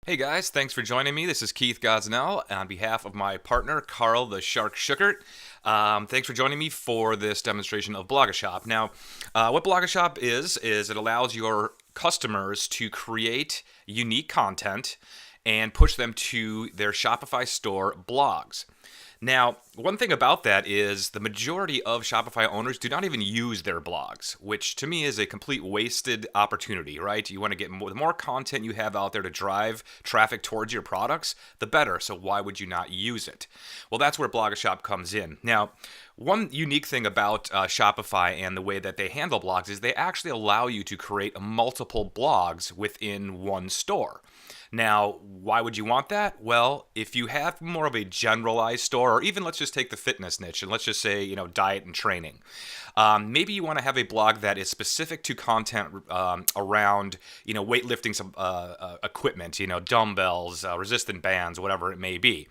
Hey guys, thanks for joining me. This is Keith Gosnell on behalf of my partner, Carl the Shark Schuckert. Thanks for joining me for this demonstration of BlogaShop. Now, what BlogaShop is it allows your customers to create unique content and push them to their Shopify store blogs. Now, one thing about that is the majority of Shopify owners do not even use their blogs, which to me is a complete wasted opportunity, right? You want to get more, the more content you have out there to drive traffic towards your products, the better. So why would you not use it? Well, that's where BlogaShop comes in. Now, one unique thing about Shopify and the way that they handle blogs is they actually allow you to create multiple blogs within one store. Now, why would you want that? Well, if you have more of a generalized store, or even let's just take the fitness niche and let's just say, diet and training. Maybe you want to have a blog that is specific to content around, weightlifting some equipment, dumbbells, resistant bands, whatever it may be.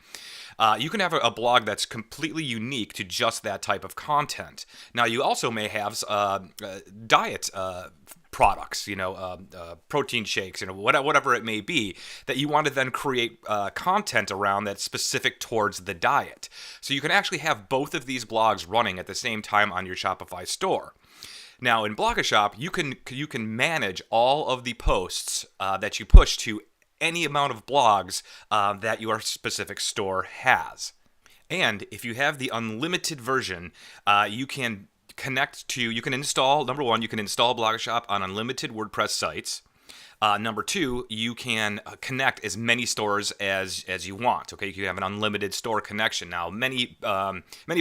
You can have a blog that's completely unique to just that type of content. Now, you also may have diet products, protein shakes, whatever it may be, that you want to then create content around that's specific towards the diet. So you can actually have both of these blogs running at the same time on your Shopify store. Now, in BlogaShop, you can manage all of the posts that you push to any amount of blogs that your specific store has. And if you have the unlimited version, you can install, number one, you can install BlogaShop on unlimited WordPress sites. Number two, you can connect as many stores as you want. Okay, you can have an unlimited store connection. Now, many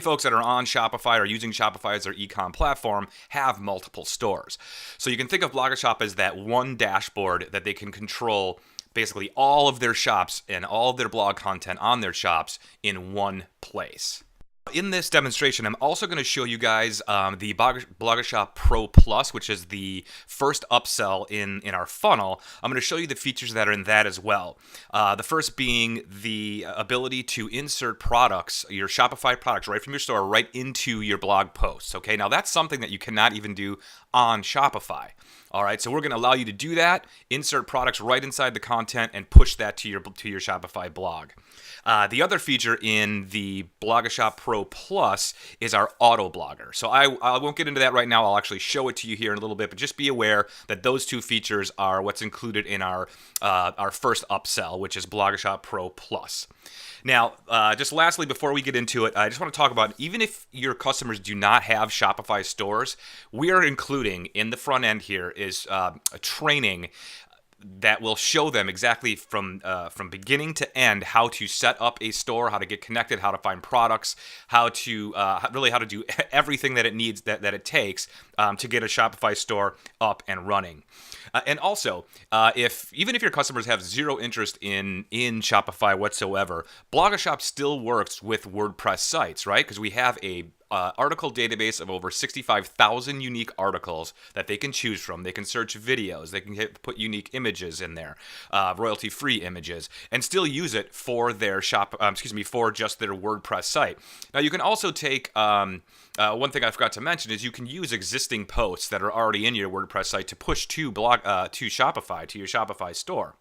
folks that are on Shopify or using Shopify as their Ecom platform have multiple stores. So you can think of BlogaShop as that one dashboard that they can control basically all of their shops and all of their blog content on their shops in one place. In this demonstration, I'm also going to show you guys the BlogaShop Pro Plus, which is the first upsell in our funnel. I'm going to show you the features that are in that as well. The first being the ability to insert products, your Shopify products, right from your store, right into your blog posts. Okay, now that's something that you cannot even do on Shopify. All right, so we're going to allow you to do that, insert products right inside the content, and push that to your Shopify blog. The other feature in the BlogaShop Pro Plus is our auto blogger. So I won't get into that right now. I'll actually show it to you here in a little bit, but just be aware that those two features are what's included in our first upsell, which is BlogaShop Pro Plus. Now, just lastly, before we get into it, I just want to talk about, even if your customers do not have Shopify stores, we are including in the front end here is a training that will show them exactly from beginning to end how to set up a store, how to get connected, how to find products, how to do everything that it needs, that it takes to get a Shopify store up and running. And also, even if your customers have zero interest in Shopify whatsoever, BlogaShop still works with WordPress sites, right? Because we have a article database of over 65,000 unique articles that they can choose from. They can search videos. They can put unique images in there, royalty-free images, and still use it for their for just their WordPress site. Now, you can also take one thing I forgot to mention is you can use existing posts that are already in your WordPress site to push to Shopify, to your Shopify store.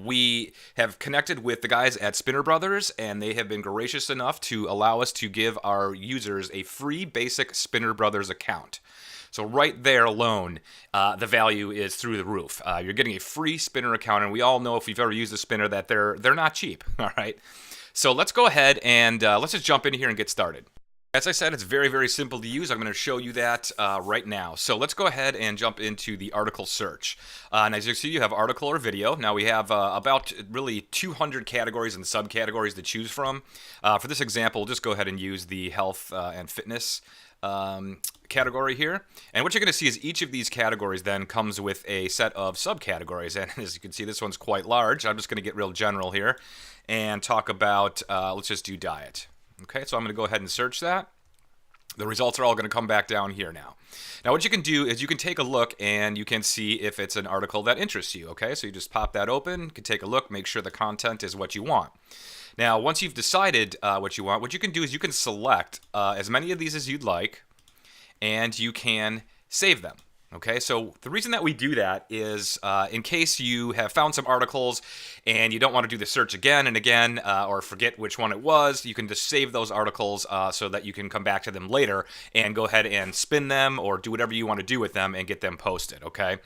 We have connected with the guys at SpinnerBros, and they have been gracious enough to allow us to give our users a free basic SpinnerBros account. So right there alone, the value is through the roof. You're getting a free Spinner account, and we all know if you've ever used a Spinner that they're not cheap. All right. So let's go ahead and let's just jump in here and get started. As I said, it's very, very simple to use. I'm going to show you that right now. So let's go ahead and jump into the article search. And as you see, you have article or video. Now we have about really 200 categories and subcategories to choose from. For this example, we'll just go ahead and use the health and fitness category here. And what you're going to see is each of these categories then comes with a set of subcategories. And as you can see, this one's quite large. I'm just going to get real general here and talk about, let's just do diet. Okay, so I'm going to go ahead and search that. The results are all going to come back down here now. Now, what you can do is you can take a look and you can see if it's an article that interests you. Okay, so you just pop that open, you can take a look, make sure the content is what you want. Now, once you've decided what you want, what you can do is you can select as many of these as you'd like, and you can save them. Okay, so the reason that we do that is in case you have found some articles and you don't want to do the search again and again or forget which one it was, you can just save those articles so that you can come back to them later and go ahead and spin them or do whatever you want to do with them and get them posted. Okay,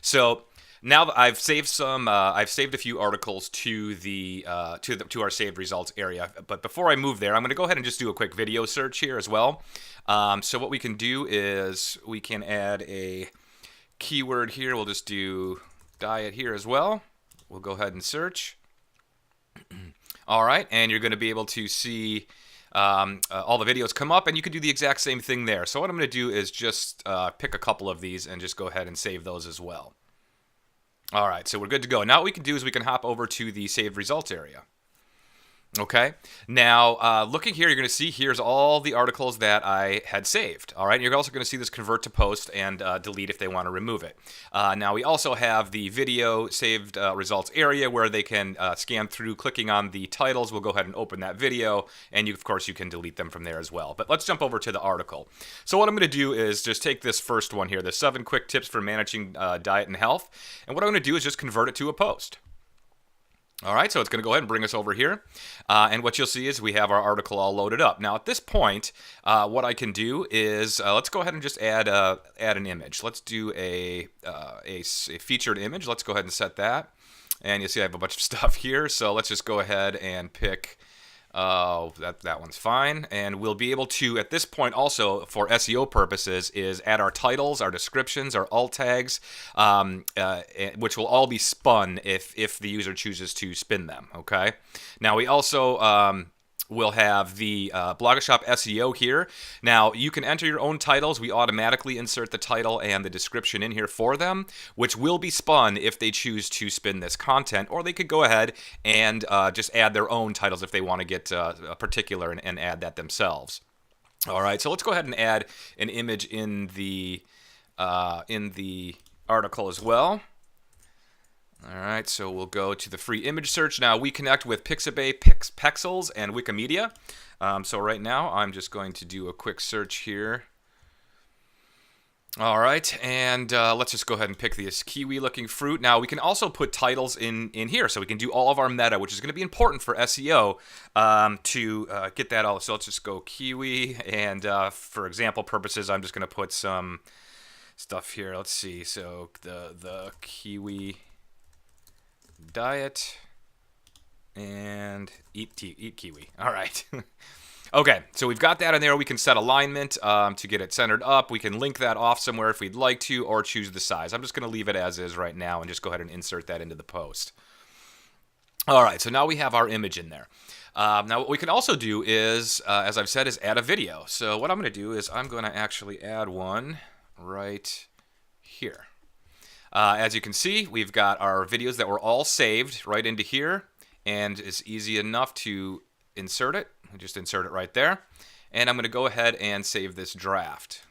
so now that I've saved I've saved a few articles to to our saved results area. But before I move there, I'm going to go ahead and just do a quick video search here as well. So what we can do is we can add a keyword here. We'll just do diet here as well. We'll go ahead and search. All right, and you're going to be able to see all the videos come up, and you can do the exact same thing there. So what I'm going to do is just pick a couple of these and just go ahead and save those as well. All right, so we're good to go. Now what we can do is we can hop over to the saved results area. Okay, now looking here, you're going to see here's all the articles that I had saved. All right, you're also going to see this convert to post and delete if they want to remove it. Now we also have the video saved results area where they can scan through. Clicking on the titles, we'll go ahead and open that video, and of course you can delete them from there as well. But let's jump over to the article. So what I'm going to do is just take this first one here, the 7 quick tips for managing diet and health, and what I'm going to do is just convert it to a post. All right, so it's going to go ahead and bring us over here. And what you'll see is we have our article all loaded up. Now, at this point, what I can do is let's go ahead and just add an image. Let's do a featured image. Let's go ahead and set that. And you'll see I have a bunch of stuff here. So let's just go ahead and pick that one's fine. And we'll be able to, at this point also, for SEO purposes, is add our titles, our descriptions, our alt tags, which will all be spun if the user chooses to spin them, okay? Now, we also we'll have the BlogaShop SEO here. Now, you can enter your own titles. We automatically insert the title and the description in here for them, which will be spun if they choose to spin this content, or they could go ahead and just add their own titles if they want to get a particular and add that themselves. All right, so let's go ahead and add an image in the article as well. All right, so we'll go to the free image search. Now, we connect with Pixabay, Pexels, and Wikimedia. So right now, I'm just going to do a quick search here. All right, and let's just go ahead and pick this kiwi-looking fruit. Now, we can also put titles in here, so we can do all of our meta, which is going to be important for SEO to get that all. So let's just go kiwi, and for example purposes, I'm just going to put some stuff here. Let's see, so the kiwi diet and eat kiwi. All right. Okay, so we've got that in there. We can set alignment to get it centered up. We can link that off somewhere if we'd like to, or choose the size. I'm just going to leave it as is right now and just go ahead and insert that into the post. All right, so now we have our image in there. Now what we can also do is, as I've said, is add a video. So what I'm going to do is I'm going to actually add one right here. As you can see, we've got our videos that were all saved right into here, and it's easy enough to insert it. Just insert it right there, and I'm going to go ahead and save this draft.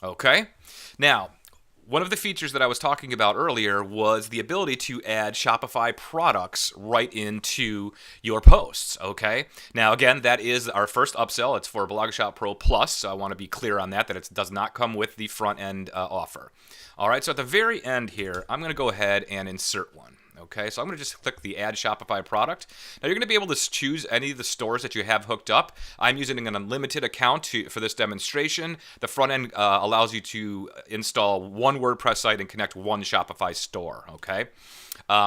Okay, now one of the features that I was talking about earlier was the ability to add Shopify products right into your posts, okay? Now, again, that is our first upsell. It's for BlogaShop Pro Plus, so I want to be clear on that it does not come with the front-end offer. All right, so at the very end here, I'm going to go ahead and insert one. Okay, so I'm going to just click the Add Shopify Product. Now, you're going to be able to choose any of the stores that you have hooked up. I'm using an unlimited account for this demonstration. The front end allows you to install one WordPress site and connect one Shopify store, okay?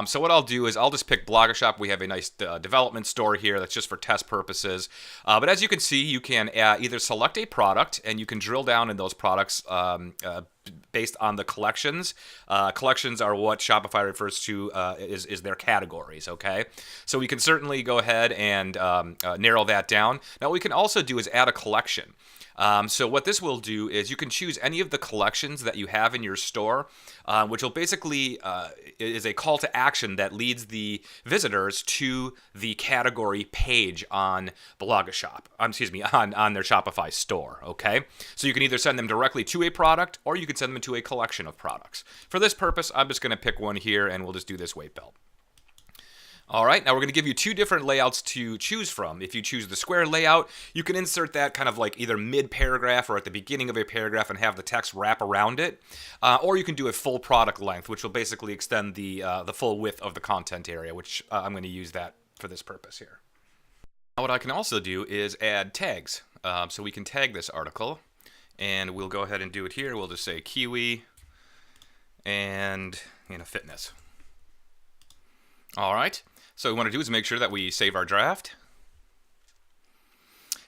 So what I'll do is I'll just pick BlogaShop. We have a nice development store here that's just for test purposes. But as you can see, you can either select a product, and you can drill down in those products based on the collections. Collections are what Shopify refers to is their categories, okay? So we can certainly go ahead and narrow that down. Now, what we can also do is add a collection. So what this will do is you can choose any of the collections that you have in your store, which will basically is a call to action that leads the visitors to the category page on BlogaShop. Excuse me, on their Shopify store. Okay, so you can either send them directly to a product, or you can send them to a collection of products. For this purpose, I'm just going to pick one here, and we'll just do this weight belt. All right, now we're going to give you two different layouts to choose from. If you choose the square layout, you can insert that kind of like either mid-paragraph or at the beginning of a paragraph and have the text wrap around it. Or you can do a full product length, which will basically extend the full width of the content area, which I'm going to use that for this purpose here. Now what I can also do is add tags. So we can tag this article, and we'll go ahead and do it here. We'll just say Kiwi and fitness. All right. So what we want to do is make sure that we save our draft.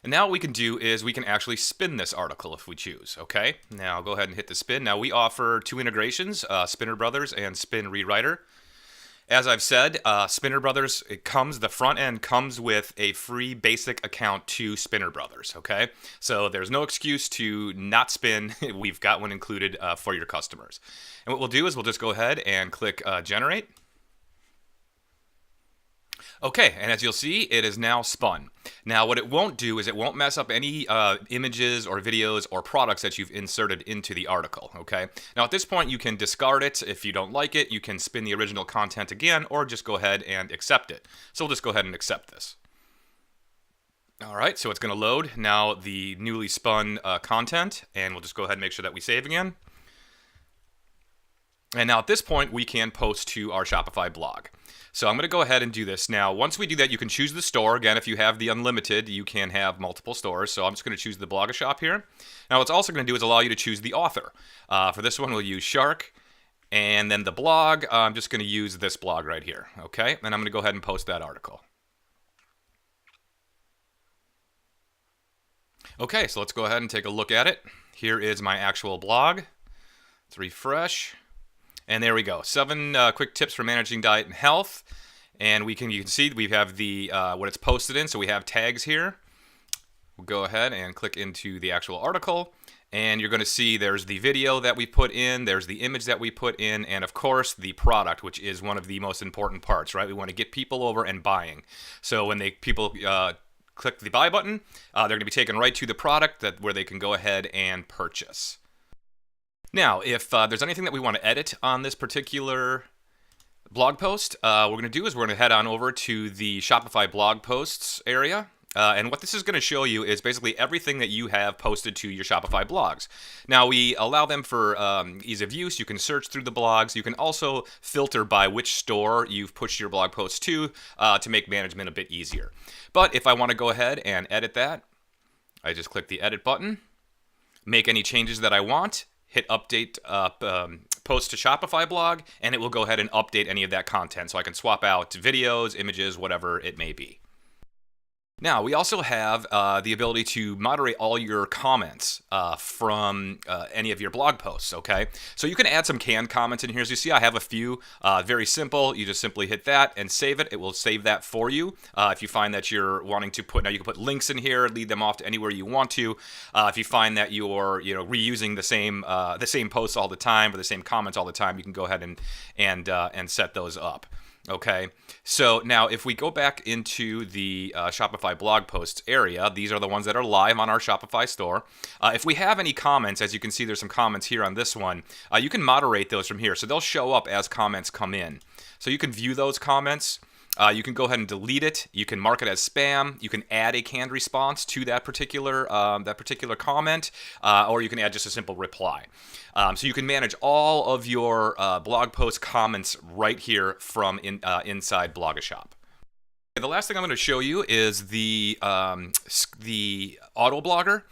And now what we can do is we can actually spin this article if we choose, okay? Now go ahead and hit the spin. Now we offer two integrations, SpinnerBros and SpinRewriter. As I've said, SpinnerBros, the front end comes with a free basic account to SpinnerBros, okay? So there's no excuse to not spin. We've got one included for your customers. And what we'll do is we'll just go ahead and click Generate. Okay, and as you'll see, it is now spun. Now, what it won't do is it won't mess up any images or videos or products that you've inserted into the article, okay? Now, at this point, you can discard it. If you don't like it, you can spin the original content again or just go ahead and accept it. So we'll just go ahead and accept this. All right, so it's going to load now the newly spun content, and we'll just go ahead and make sure that we save again. And now at this point, we can post to our Shopify blog. So I'm going to go ahead and do this. Now, once we do that, you can choose the store. Again, if you have the unlimited, you can have multiple stores. So I'm just going to choose the BlogaShop here. Now, what's also going to do is allow you to choose the author. For this one, we'll use Shark. And then the blog, I'm just going to use this blog right here. Okay, and I'm going to go ahead and post that article. Okay, so let's go ahead and take a look at it. Here is my actual blog. Let's refresh. And there we go. 7 quick tips for managing diet and health. And you can see we have the what it's posted in. So we have tags here. We'll go ahead and click into the actual article. And you're going to see there's the video that we put in, there's the image that we put in, and of course the product, which is one of the most important parts, right? We want to get people over and buying. So when people click the buy button, they're going to be taken right to the product where they can go ahead and purchase. Now, if there's anything that we want to edit on this particular blog post, what we're going to do is we're going to head on over to the Shopify blog posts area. And what this is going to show you is basically everything that you have posted to your Shopify blogs. Now, we allow them for ease of use. You can search through the blogs. You can also filter by which store you've pushed your blog post to make management a bit easier. But if I want to go ahead and edit that, I just click the edit button, make any changes that I want, hit update post to Shopify blog, and it will go ahead and update any of that content. So I can swap out videos, images, whatever it may be. Now, we also have the ability to moderate all your comments from any of your blog posts, okay? So you can add some canned comments in here. As you see, I have a few. Very simple. You just simply hit that and save it. It will save that for you. If you find that you're wanting to now you can put links in here, lead them off to anywhere you want to. If you find that you're reusing the same posts all the time or the same comments all the time, you can go ahead and set those up. Okay, so now if we go back into the Shopify blog posts area, these are the ones that are live on our Shopify store. If we have any comments, as you can see, there's some comments here on this one. You can moderate those from here, so they'll show up as comments come in. So you can view those comments. You can go ahead and delete it. You can mark it as spam. You can add a canned response to that particular comment, or you can add just a simple reply. So you can manage all of your blog post comments right here from inside BlogaShop. The last thing I'm going to show you is the auto blogger.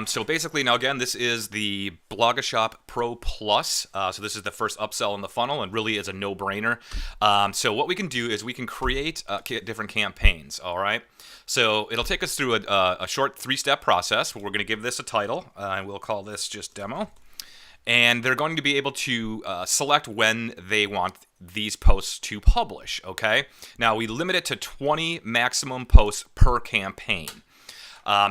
So basically, now again, this is the BlogaShop Pro Plus. So this is the first upsell in the funnel and really is a no-brainer. So what we can do is we can create different campaigns, all right? So it'll take us through a short 3-step process. We're going to give this a title, and we'll call this just Demo. And they're going to be able to select when they want these posts to publish, okay? Now, we limit it to 20 maximum posts per campaign.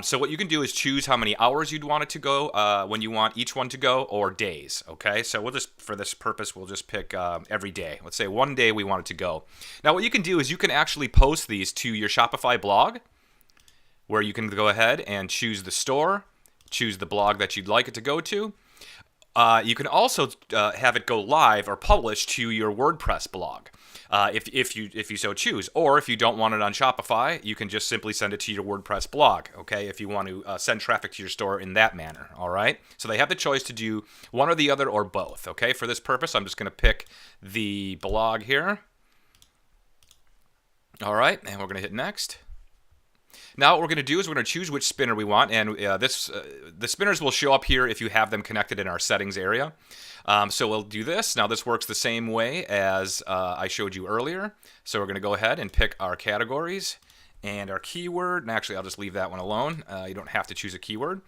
So what you can do is choose how many hours you'd want it to go, when you want each one to go, or days, okay? So we'll just, for this purpose, we'll just pick every day. Let's say one day we want it to go. Now, what you can do is you can actually post these to your Shopify blog, where you can go ahead and choose the store, choose the blog that you'd like it to go to. You can also have it go live or publish to your WordPress blog. If you so choose, or if you don't want it on Shopify, you can just simply send it to your WordPress blog. Okay, if you want to send traffic to your store in that manner. All right, so they have the choice to do one or the other or both. Okay, for this purpose, I'm just going to pick the blog here. All right, and we're going to hit next. Now what we're going to do is we're going to choose which spinner we want, and the spinners will show up here if you have them connected in our settings area. So we'll do this. Now this works the same way as I showed you earlier. So we're going to go ahead and pick our categories and our keyword. And actually, I'll just leave that one alone. You don't have to choose a keyword.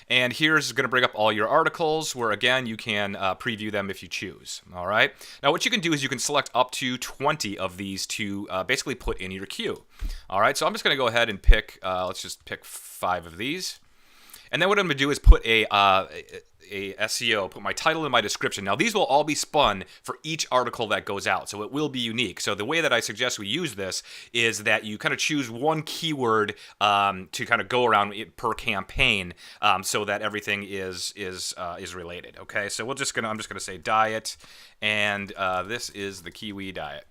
And here's going to bring up all your articles where, again, you can preview them if you choose. All right. Now, what you can do is you can select up to 20 of these to basically put in your queue. All right. So I'm just going to go ahead and pick, let's just pick 5 of these. And then what I'm going to do is put a SEO, put my title and my description. Now, these will all be spun for each article that goes out, so it will be unique. So the way that I suggest we use this is that you kind of choose one keyword to kind of go around per campaign, so that everything is related. Okay, so I'm just gonna say diet, and this is the kiwi diet.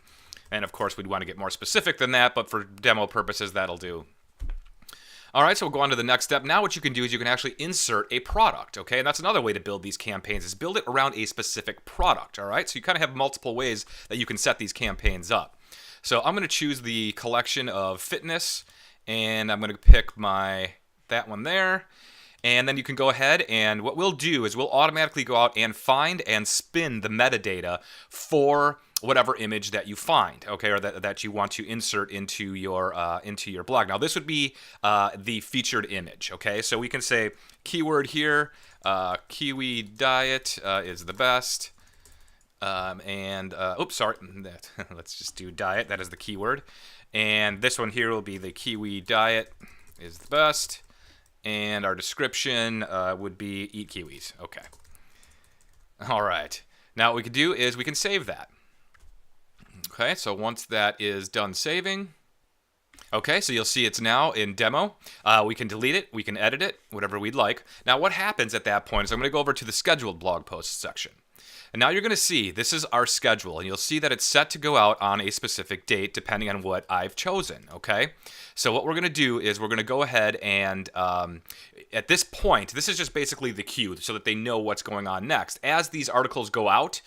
And of course, we'd want to get more specific than that, but for demo purposes, that'll do. All right, so we'll go on to the next step. Now what you can do is you can actually insert a product, okay? And that's another way to build these campaigns, is build it around a specific product, all right? So you kind of have multiple ways that you can set these campaigns up. So I'm going to choose the collection of fitness, and I'm going to pick that one there. And then you can go ahead, and what we'll do is we'll automatically go out and find and spin the metadata for whatever image that you find, okay, or that you want to insert into your blog. Now, this would be the featured image, okay? So we can say keyword here, kiwi diet is the best, oops, sorry, let's just do diet. That is the keyword, and this one here will be the kiwi diet is the best, and our description would be eat kiwis. Okay. All right. Now what we can do is we can save that. Okay, so once that is done saving, okay, so you'll see it's now in demo. We can delete it, we can edit it, whatever we'd like. Now what happens at that point is I'm going to go over to the scheduled blog posts section. And now you're going to see this is our schedule, and you'll see that it's set to go out on a specific date depending on what I've chosen, okay? So what we're going to do is we're going to go ahead and at this point, this is just basically the queue so that they know what's going on next. As these articles go out,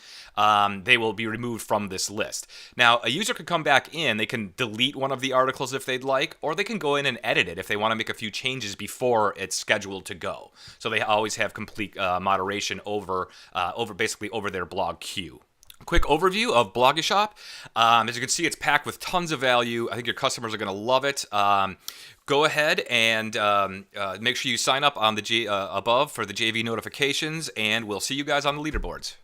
they will be removed from this list. Now, a user can come back in, they can delete one of the articles if they'd like, or they can go in and edit it if they want to make a few changes before it's scheduled to go. So they always have complete moderation over their blog queue. Quick overview of BlogaShop. As you can see, it's packed with tons of value. I think your customers are going to love it. Go ahead and make sure you sign up on the above for the JV notifications, and we'll see you guys on the leaderboards.